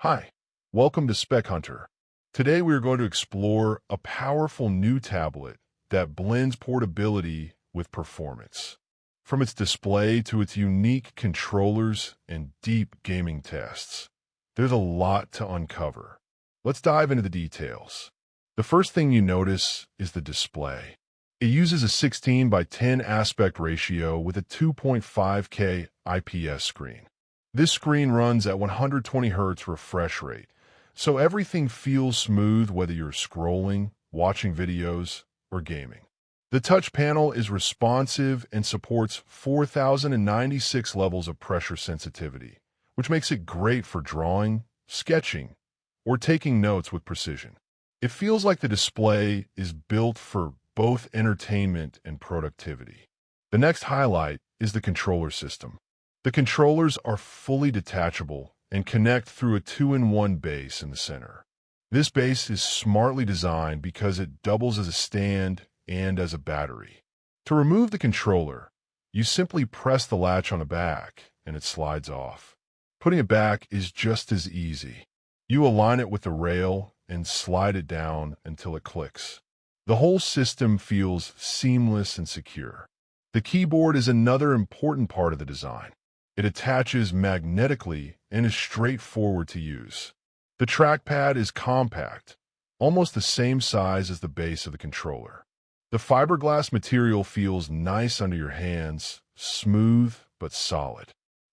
Hi, welcome to Spec Hunter. Today we are going to explore a powerful new tablet that blends portability with performance. From its display to its unique controllers and deep gaming tests, there's a lot to uncover. Let's dive into the details. The first thing you notice is the display. It uses a 16 by 10 aspect ratio with a 2.5K IPS screen. This screen runs at 120 Hz refresh rate, so everything feels smooth whether you're scrolling, watching videos, or gaming. The touch panel is responsive and supports 4096 levels of pressure sensitivity, which makes it great for drawing, sketching, or taking notes with precision. It feels like the display is built for both entertainment and productivity. The next highlight is the controller system. The controllers are fully detachable and connect through a 2-in-1 base in the center. This base is smartly designed because it doubles as a stand and as a battery. To remove the controller, you simply press the latch on the back and it slides off. Putting it back is just as easy. You align it with the rail and slide it down until it clicks. The whole system feels seamless and secure. The keyboard is another important part of the design. It attaches magnetically and is straightforward to use. The trackpad is compact, almost the same size as the base of the controller. The fiberglass material feels nice under your hands, smooth but solid.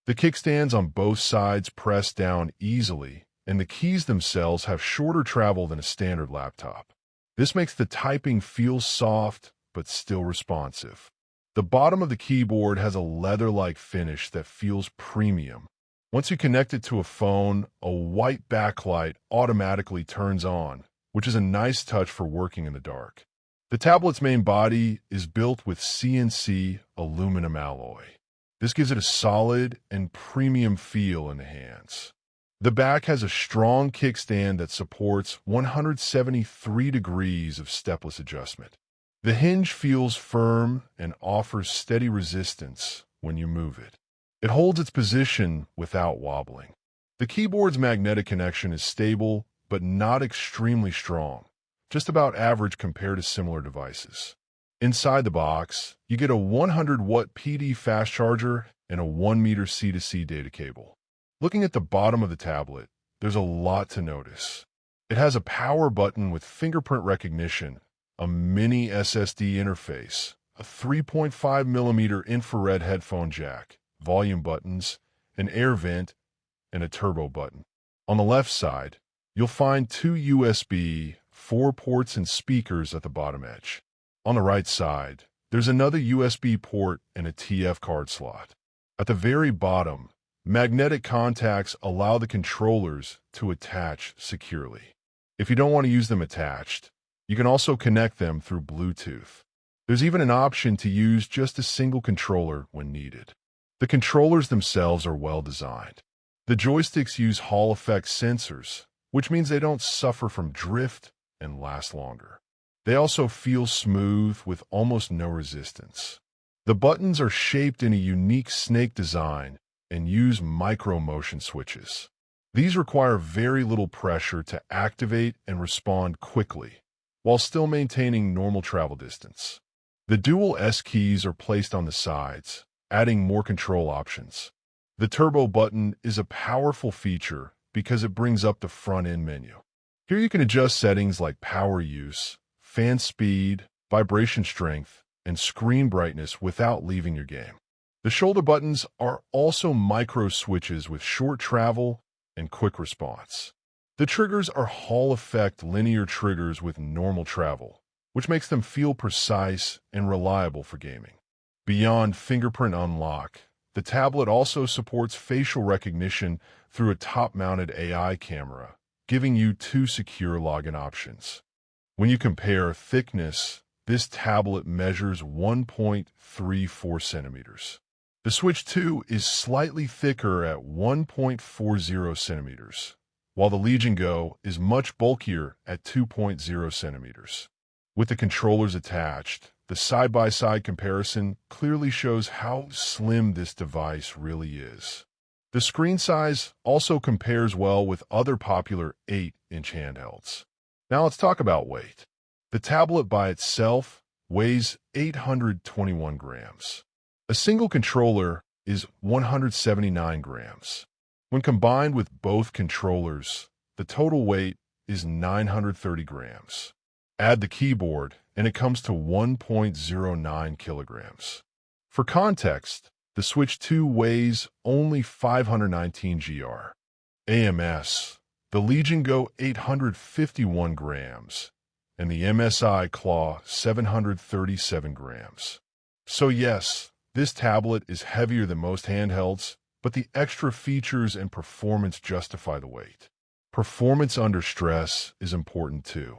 The kickstands on both sides press down easily, and the keys themselves have shorter travel than a standard laptop. This makes the typing feel soft but still responsive. The bottom of the keyboard has a leather-like finish that feels premium. Once you connect it to a phone, a white backlight automatically turns on, which is a nice touch for working in the dark. The tablet's main body is built with CNC aluminum alloy. This gives it a solid and premium feel in the hands. The back has a strong kickstand that supports 173 degrees of stepless adjustment. The hinge feels firm and offers steady resistance when you move it. It holds its position without wobbling. The keyboard's magnetic connection is stable, but not extremely strong, just about average compared to similar devices. Inside the box, you get a 100-watt PD fast charger and a 1-meter C2C data cable. Looking at the bottom of the tablet, there's a lot to notice. It has a power button with fingerprint recognition, a mini SSD interface, a 3.5mm infrared headphone jack, volume buttons, an air vent, and a turbo button. On the left side, you'll find 2 USB 4 ports and speakers at the bottom edge. On the right side, there's another USB port and a TF card slot. At the very bottom, magnetic contacts allow the controllers to attach securely. If you don't want to use them attached, you can also connect them through Bluetooth. There's even an option to use just a single controller when needed. The controllers themselves are well designed. The joysticks use Hall effect sensors, which means they don't suffer from drift and last longer. They also feel smooth with almost no resistance. The buttons are shaped in a unique snake design and use micro motion switches. These require very little pressure to activate and respond quickly, while still maintaining normal travel distance. The dual S keys are placed on the sides, adding more control options. The turbo button is a powerful feature because it brings up the front-end menu. Here you can adjust settings like power use, fan speed, vibration strength, and screen brightness without leaving your game. The shoulder buttons are also micro switches with short travel and quick response. The triggers are Hall effect linear triggers with normal travel, which makes them feel precise and reliable for gaming. Beyond fingerprint unlock, the tablet also supports facial recognition through a top-mounted AI camera, giving you 2 secure login options. When you compare thickness, this tablet measures 1.34 centimeters. The Switch 2 is slightly thicker at 1.40 centimeters, while the Legion Go is much bulkier at 2.0 centimeters. With the controllers attached, the side-by-side comparison clearly shows how slim this device really is. The screen size also compares well with other popular 8-inch handhelds. Now let's talk about weight. The tablet by itself weighs 821 grams. A single controller is 179 grams. When combined with both controllers, the total weight is 930 grams. Add the keyboard, and it comes to 1.09 kilograms. For context, the Switch 2 weighs only 519 gr. AMS, the Legion Go 851 grams, and the MSI Claw 737 grams. So yes, this tablet is heavier than most handhelds, but the extra features and performance justify the weight. Performance under stress is important too.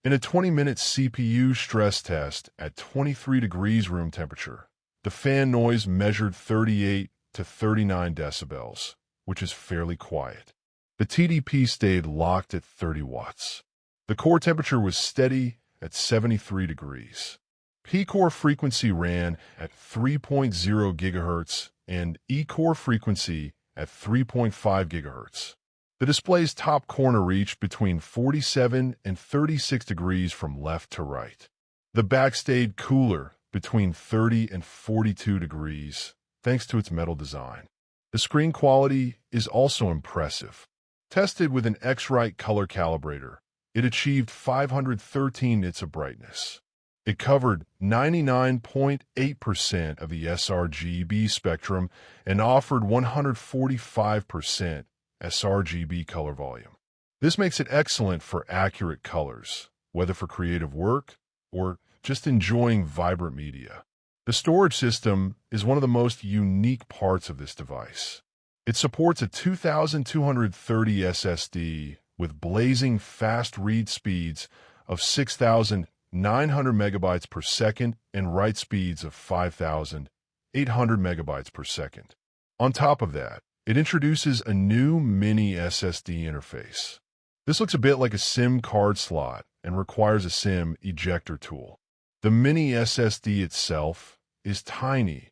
In a 20-minute CPU stress test at 23 degrees room temperature, the fan noise measured 38 to 39 decibels, which is fairly quiet. The TDP stayed locked at 30 watts. The core temperature was steady at 73 degrees. P-core frequency ran at 3.0 GHz and E-core frequency at 3.5 GHz. The display's top corner reached between 47 and 36 degrees from left to right. The back stayed cooler between 30 and 42 degrees, thanks to its metal design. The screen quality is also impressive. Tested with an X-Rite color calibrator, it achieved 513 nits of brightness. It covered 99.8% of the sRGB spectrum and offered 145% sRGB color volume. This makes it excellent for accurate colors, whether for creative work or just enjoying vibrant media. The storage system is one of the most unique parts of this device. It supports a 2230 SSD with blazing fast read speeds of 6,900 megabytes per second and write speeds of 5,800 megabytes per second. On top of that, it introduces a new mini SSD interface. This looks a bit like a SIM card slot and requires a SIM ejector tool. The mini SSD itself is tiny,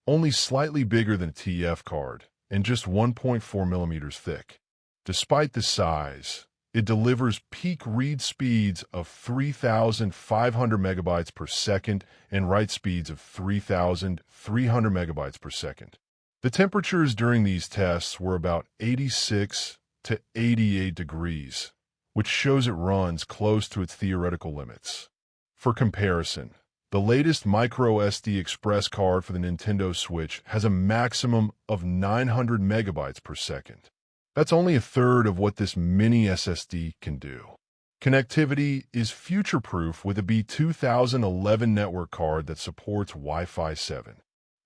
only slightly bigger than a TF card, and just 1.4 millimeters thick. Despite the size, it delivers peak read speeds of 3,500 megabytes per second and write speeds of 3,300 megabytes per second. The temperatures during these tests were about 86 to 88 degrees, which shows it runs close to its theoretical limits. For comparison, the latest microSD Express card for the Nintendo Switch has a maximum of 900 megabytes per second. That's only a third of what this mini SSD can do. Connectivity is future-proof with a B2011 network card that supports Wi-Fi 7.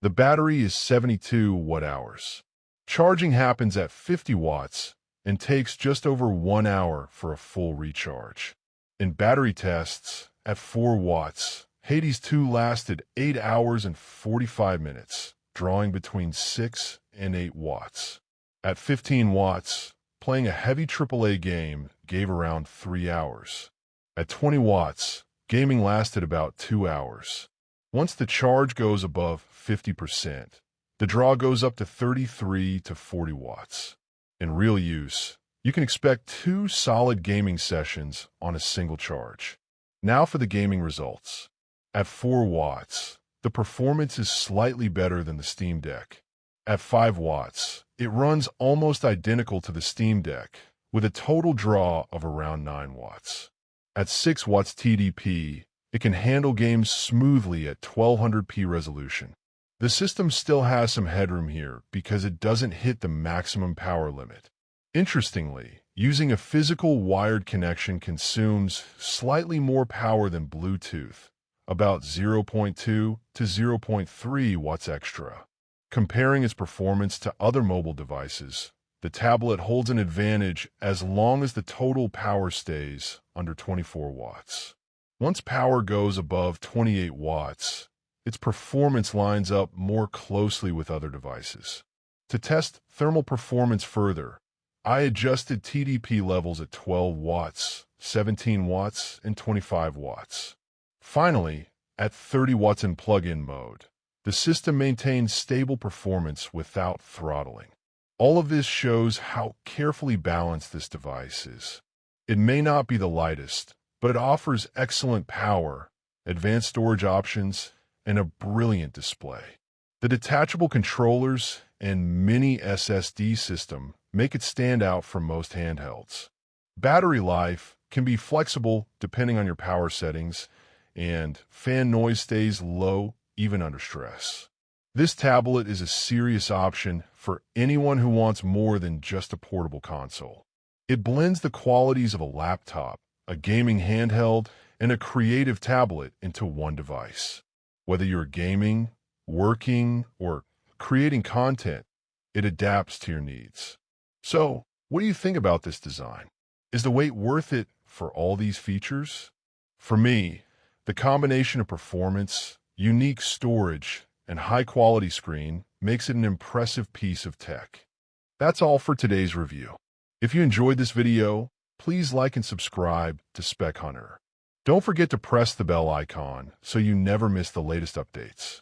The battery is 72 watt-hours. Charging happens at 50 watts and takes just over 1 hour for a full recharge. In battery tests, at 4 watts, Hades 2 lasted 8 hours and 45 minutes, drawing between 6 and 8 watts. At 15 watts, playing a heavy AAA game gave around 3 hours. At 20 watts, gaming lasted about 2 hours. Once the charge goes above 50%, the draw goes up to 33 to 40 watts. In real use, you can expect 2 solid gaming sessions on a single charge. Now for the gaming results. At 4 watts, the performance is slightly better than the Steam Deck. At 5 watts, it runs almost identical to the Steam Deck, with a total draw of around 9 watts. At 6 watts TDP, it can handle games smoothly at 1200p resolution. The system still has some headroom here because it doesn't hit the maximum power limit. Interestingly, using a physical wired connection consumes slightly more power than Bluetooth, about 0.2 to 0.3 watts extra. Comparing its performance to other mobile devices, the tablet holds an advantage as long as the total power stays under 24 watts. Once power goes above 28 watts, its performance lines up more closely with other devices. To test thermal performance further, I adjusted TDP levels at 12 watts, 17 watts, and 25 watts. Finally, at 30 watts in plug-in mode, the system maintains stable performance without throttling. All of this shows how carefully balanced this device is. It may not be the lightest, but it offers excellent power, advanced storage options, and a brilliant display. The detachable controllers and mini SSD system make it stand out from most handhelds. Battery life can be flexible depending on your power settings, and fan noise stays low even under stress. This tablet is a serious option for anyone who wants more than just a portable console. It blends the qualities of a laptop, a gaming handheld, and a creative tablet into one device. Whether you're gaming, working, or creating content, it adapts to your needs. So, what do you think about this design? Is the wait worth it for all these features? For me, the combination of performance, unique storage, and high-quality screen makes it an impressive piece of tech. That's all for today's review. If you enjoyed this video, please like and subscribe to Spec Hunter. Don't forget to press the bell icon so you never miss the latest updates.